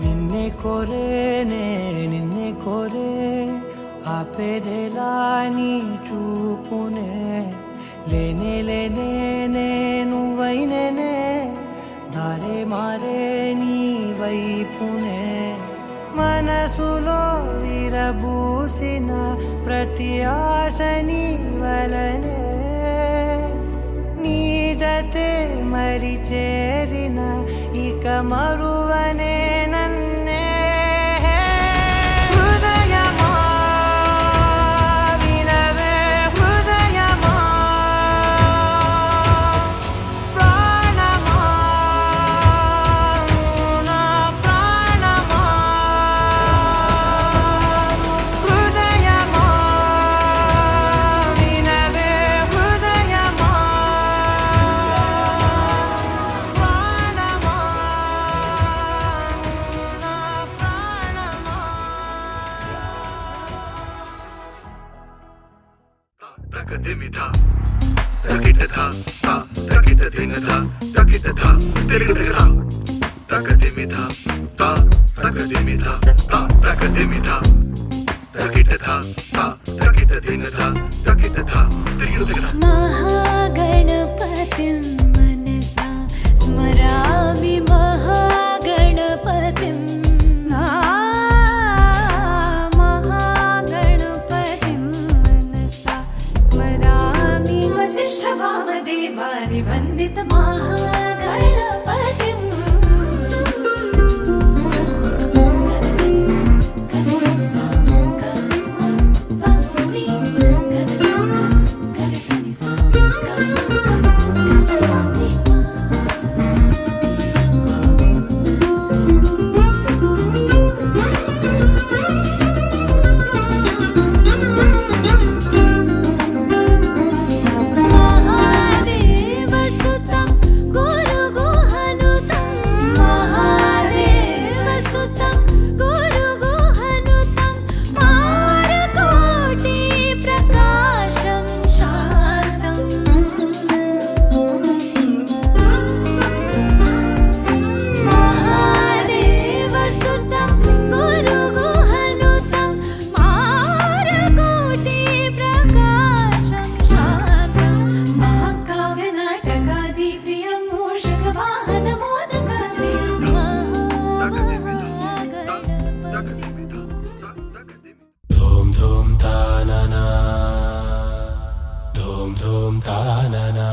నిన్నే కోరేనే నిన్నే కోరే ఆపేదెలా నీ చూపునే లేనే లేనే నువ్వైనేనే దారే మారే నీ వైపునే మనసులో విరబూసిన ప్రతి ఆశ నీ వలనే నీ జతే మరి చేరిన ఇక మరువనే నన్నే హృదయమా వినవే హృదయమా ప్రాణమా నా ప్రాణమా హృదయమా వినవే హృదయమా ప్రాణమా నా ప్రాణమా Takadimita, takitata, takitadinata, takitata, tirigata, takadimita, takadimita, takadimita, takitata, takitadinata, takitata, tirigata. महागणपतिं मनसा स्मरामि महागणपतिं महागणपतिं मनसा स्मरामि वसिष्ठवामदेवानि वन्दित महागणपतिं महादेवसुतं गुरुगुहनुतं महादेवसुतं गुरुगुहनुतं मारकोटि प्रकाशं शान्तम् महादेवसुतं गुरुगुहनुतं मारकोटि प्रकाशं शान्तं महाकाव्यनाटकादि प्रियं मूषकवाहनमोदकप्रियं महागणपतिं धूम धूम तानना धूम धूम तानना